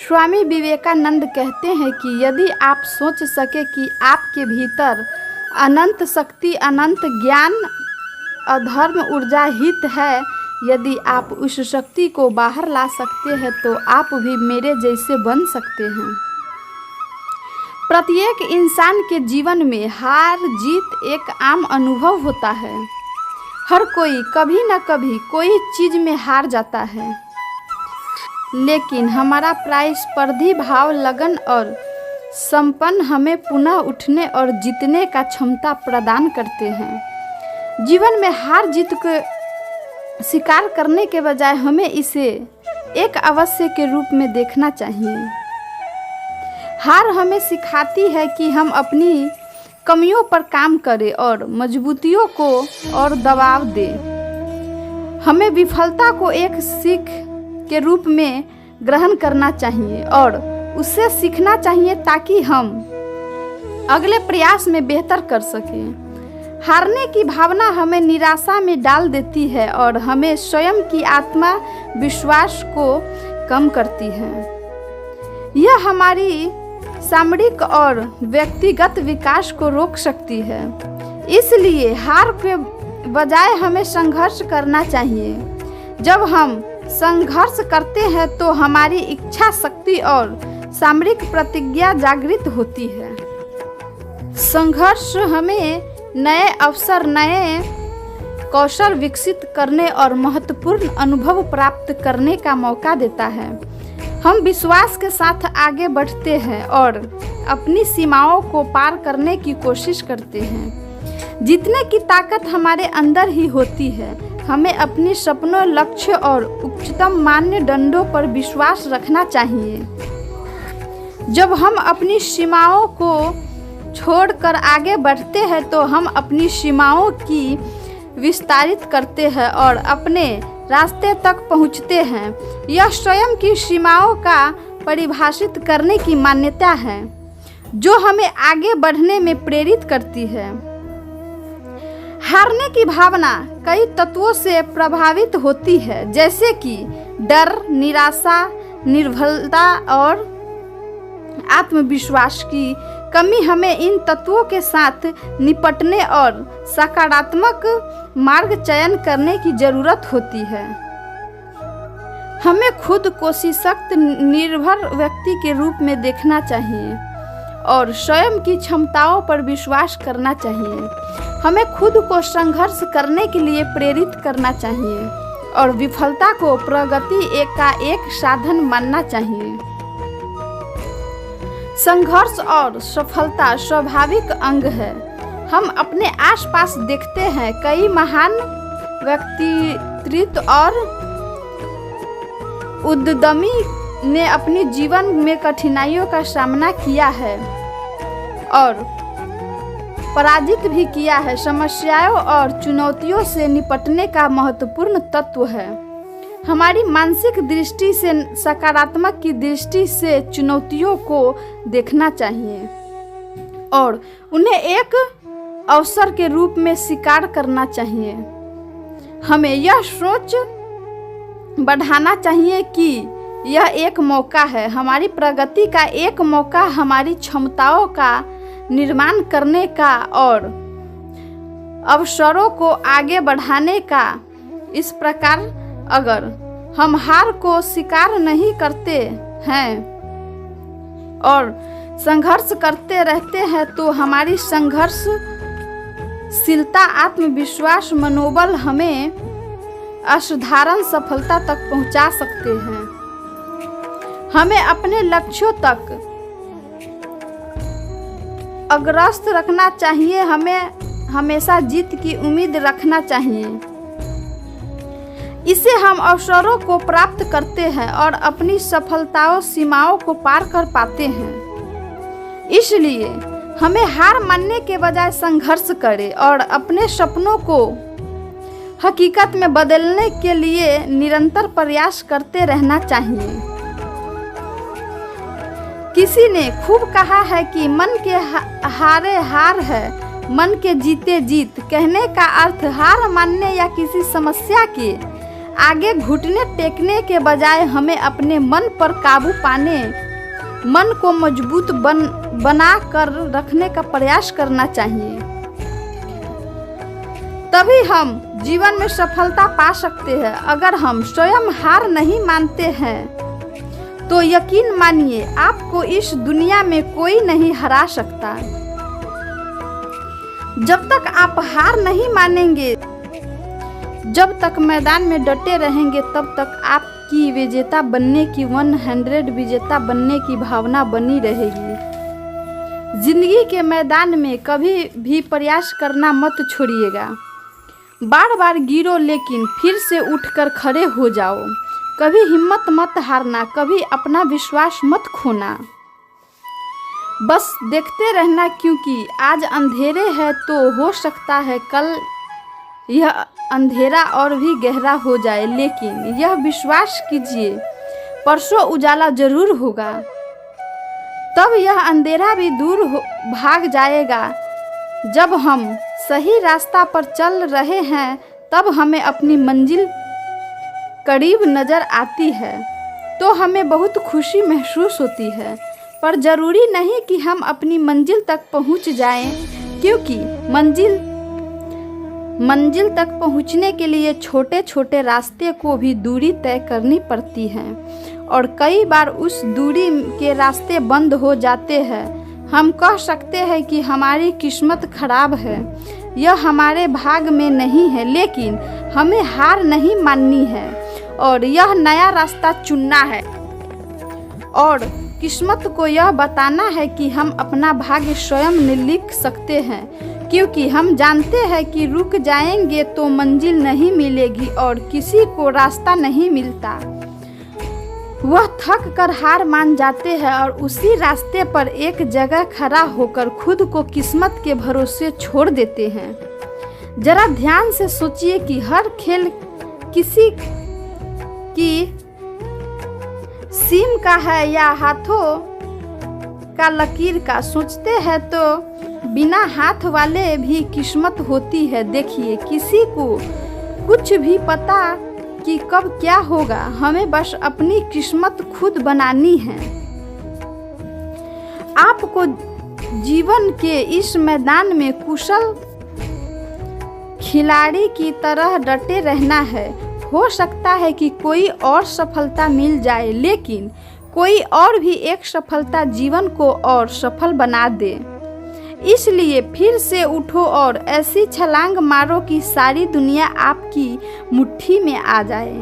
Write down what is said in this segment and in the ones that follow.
स्वामी विवेकानंद कहते हैं कि यदि आप सोच सके कि आपके भीतर अनंत शक्ति, अनंत ज्ञान, अधर्म ऊर्जा हित है, यदि आप उस शक्ति को बाहर ला सकते हैं तो आप भी मेरे जैसे बन सकते हैं। प्रत्येक इंसान के जीवन में हार जीत एक आम अनुभव होता है। हर कोई कभी न कभी कोई चीज़ में हार जाता है, लेकिन हमारा प्रतिस्पर्धी भाव, लगन और संपन्न हमें पुनः उठने और जीतने का क्षमता प्रदान करते हैं। जीवन में हार जीत को स्वीकार करने के बजाय हमें इसे एक अवसर के रूप में देखना चाहिए। हार हमें सिखाती है कि हम अपनी कमियों पर काम करें और मजबूतियों को और दबाव दें। हमें विफलता को एक सीख के रूप में ग्रहण करना चाहिए और उससे सीखना चाहिए ताकि हम अगले प्रयास में बेहतर कर सकें। हारने की भावना हमें निराशा में डाल देती है और हमें स्वयं की आत्मविश्वास को कम करती है। यह हमारी सामरिक और व्यक्तिगत विकास को रोक सकती है। इसलिए हार के बजाय हमें संघर्ष करना चाहिए। जब हम संघर्ष करते हैं तो हमारी इच्छा शक्ति और सामरिक प्रतिज्ञा जागृत होती है। संघर्ष हमें नए अवसर, नए कौशल विकसित करने और महत्वपूर्ण अनुभव प्राप्त करने का मौका देता है। हम विश्वास के साथ आगे बढ़ते हैं और अपनी सीमाओं को पार करने की कोशिश करते हैं। जीतने की ताकत हमारे अंदर ही होती है। हमें अपनी सपनों, लक्ष्य और उच्चतम मानदंडों पर विश्वास रखना चाहिए। जब हम अपनी सीमाओं को छोड़कर आगे बढ़ते हैं तो हम अपनी सीमाओं की विस्तारित करते हैं और अपने रास्ते तक पहुंचते हैं। यह स्वयं की सीमाओं का परिभाषित करने की मान्यता है जो हमें आगे बढ़ने में प्रेरित करती है। हारने की भावना कई तत्वों से प्रभावित होती है, जैसे कि डर, निराशा, निर्भरता और आत्मविश्वास की कमी। हमें इन तत्वों के साथ निपटने और सकारात्मक मार्ग चयन करने की जरूरत होती है। हमें खुद को सशक्त, निर्भर व्यक्ति के रूप में देखना चाहिए और स्वयं की क्षमताओं पर विश्वास करना चाहिए। हमें खुद को संघर्ष करने के लिए प्रेरित करना चाहिए और विफलता को प्रगति का एक साधन मानना चाहिए। संघर्ष और सफलता स्वाभाविक अंग है। हम अपने आसपास देखते हैं कई महान व्यक्तित्व और उद्यमी ने अपने जीवन में कठिनाइयों का सामना किया है और पराजित भी किया है। समस्याओं और चुनौतियों से निपटने का महत्वपूर्ण तत्व है। हमारी मानसिक दृष्टि से, सकारात्मक की दृष्टि से चुनौतियों को देखना चाहिए और उन्हें एक अवसर के रूप में स्वीकार करना चाहिए। हमें यह सोच बढ़ाना चाहिए कि यह एक मौका है, हमारी प्रगति का एक मौका, हमारी क्षमताओं का निर्माण करने का और अवसरों को आगे बढ़ाने का। इस प्रकार अगर हम हार को स्वीकार नहीं करते हैं और संघर्ष करते रहते हैं तो हमारी संघर्षशीलता, आत्मविश्वास, मनोबल हमें असाधारण सफलता तक पहुंचा सकते हैं। हमें अपने लक्ष्यों तक अग्रसर रखना चाहिए। हमें हमेशा जीत की उम्मीद रखना चाहिए। इससे हम अवसरों को प्राप्त करते हैं और अपनी सफलताओं, सीमाओं को पार कर पाते हैं। इसलिए हमें हार मानने के बजाय संघर्ष करें और अपने सपनों को हकीकत में बदलने के लिए निरंतर प्रयास करते रहना चाहिए। किसी ने खूब कहा है कि मन के हारे हार है, मन के जीते जीत। कहने का अर्थ हार मानने या किसी समस्या के आगे घुटने टेकने के बजाय हमें अपने मन पर काबू पाने, मन को मजबूत बना कर रखने का प्रयास करना चाहिए। तभी हम जीवन में सफलता पा सकते हैं। अगर हम स्वयं हार नहीं मानते हैं तो यकीन मानिए आपको इस दुनिया में कोई नहीं हरा सकता। जब तक आप हार नहीं मानेंगे, जब तक मैदान में डटे रहेंगे, तब तक आपकी विजेता बनने की 100 विजेता बनने की भावना बनी रहेगी। जिंदगी के मैदान में कभी भी प्रयास करना मत छोड़िएगा। बार बार गिरो लेकिन फिर से उठकर खड़े हो जाओ। कभी हिम्मत मत हारना, कभी अपना विश्वास मत खोना। बस देखते रहना, क्योंकि आज अंधेरे है तो हो सकता है कल यह अंधेरा और भी गहरा हो जाए, लेकिन यह विश्वास कीजिए परसों उजाला जरूर होगा। तब यह अंधेरा भी दूर भाग जाएगा। जब हम सही रास्ता पर चल रहे हैं तब हमें अपनी मंजिल करीब नज़र आती है तो हमें बहुत खुशी महसूस होती है। पर ज़रूरी नहीं कि हम अपनी मंजिल तक पहुंच जाएं, क्योंकि मंजिल तक पहुंचने के लिए छोटे छोटे रास्ते को भी दूरी तय करनी पड़ती है और कई बार उस दूरी के रास्ते बंद हो जाते हैं। हम कह सकते हैं कि हमारी किस्मत खराब है, यह हमारे भाग में नहीं है, लेकिन हमें हार नहीं माननी है और यह नया रास्ता चुनना है और किस्मत को यह बताना है कि हम अपना भाग्य स्वयं लिख सकते हैं, क्योंकि हम जानते हैं कि रुक जाएंगे तो मंजिल नहीं मिलेगी और किसी को रास्ता नहीं मिलता। वह थक कर हार मान जाते हैं और उसी रास्ते पर एक जगह खड़ा होकर खुद को किस्मत के भरोसे छोड़ देते हैं। जरा ध्यान से सोचिए कि हर खेल किसी की सीम का है या हाथों का लकीर का। सोचते हैं तो बिना हाथ वाले भी किस्मत होती है। देखिए, किसी को कुछ भी पता कि कब क्या होगा, हमें बस अपनी किस्मत खुद बनानी है। आपको जीवन के इस मैदान में कुशल खिलाड़ी की तरह डटे रहना है। हो सकता है कि कोई और सफलता मिल जाए, लेकिन कोई और भी एक सफलता जीवन को और सफल बना दे। इसलिए फिर से उठो और ऐसी छलांग मारो कि सारी दुनिया आपकी मुट्ठी में आ जाए।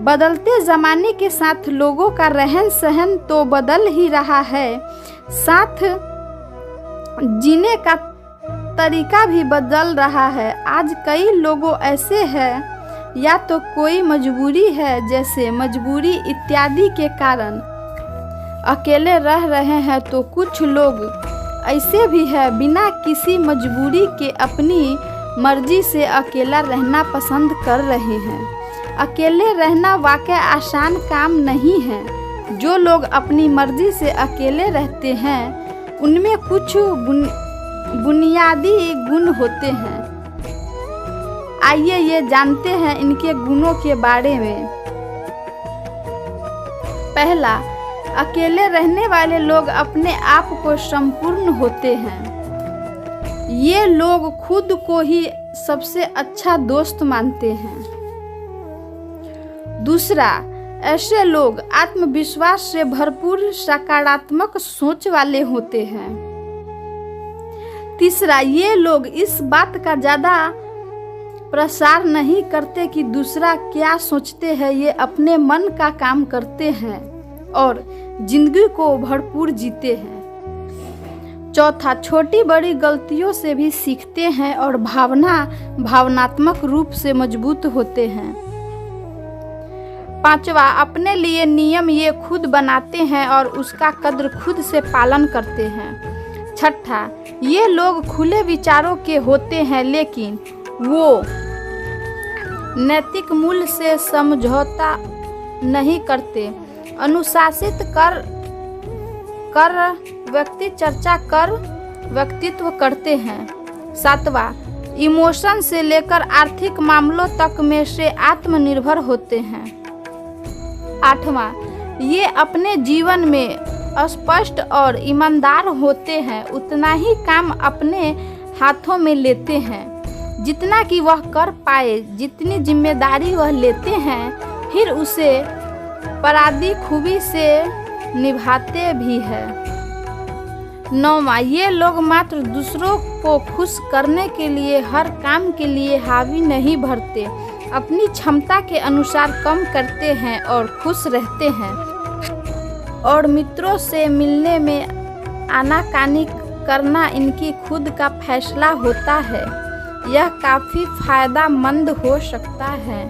बदलते ज़माने के साथ लोगों का रहन सहन तो बदल ही रहा है, साथ जीने का तरीका भी बदल रहा है। आज कई लोगों ऐसे हैं, या तो कोई मजबूरी है, जैसे मजबूरी इत्यादि के कारण अकेले रह रहे हैं, तो कुछ लोग ऐसे भी है बिना किसी मजबूरी के अपनी मर्जी से अकेला रहना पसंद कर रहे हैं। अकेले रहना वाकई आसान काम नहीं है। जो लोग अपनी मर्जी से अकेले रहते हैं उनमें कुछ बुनियादी गुण होते हैं। आइए ये जानते हैं इनके गुणों के बारे में। पहला, अकेले रहने वाले लोग अपने आप को संपूर्ण होते हैं। ये लोग खुद को ही सबसे अच्छा दोस्त मानते हैं। दूसरा, ऐसे लोग आत्मविश्वास से भरपूर सकारात्मक सोच वाले होते हैं। तीसरा, ये लोग इस बात का ज़्यादा प्रसार नहीं करते कि दूसरा क्या सोचते हैं। ये अपने मन का काम करते हैं और जिंदगी को भरपूर जीते हैं। चौथा, छोटी बड़ी गलतियों से भी सीखते हैं और भावनात्मक रूप से मजबूत होते हैं। पांचवा, अपने लिए नियम ये खुद बनाते हैं और उसका कद्र खुद से पालन करते हैं। छठा, ये लोग खुले विचारों के होते हैं, लेकिन वो नैतिक मूल्य से समझौता नहीं करते। अनुशासित कर व्यक्ति चर्चा कर व्यक्तित्व करते हैं। सातवां, इमोशन से लेकर आर्थिक मामलों तक में से आत्मनिर्भर होते हैं। 8वां, ये अपने जीवन में स्पष्ट और ईमानदार होते हैं, उतना ही काम अपने हाथों में लेते हैं जितना कि वह कर पाए, जितनी जिम्मेदारी वह लेते हैं फिर उसे परादी खूबी से निभाते भी हैं। 9वां, ये लोग मात्र दूसरों को खुश करने के लिए हर काम के लिए हावी नहीं भरते, अपनी क्षमता के अनुसार कम करते हैं और खुश रहते हैं। और मित्रों से मिलने में आनाकानी करना इनकी खुद का फैसला होता है, यह काफ़ी फायदेमंद हो सकता है।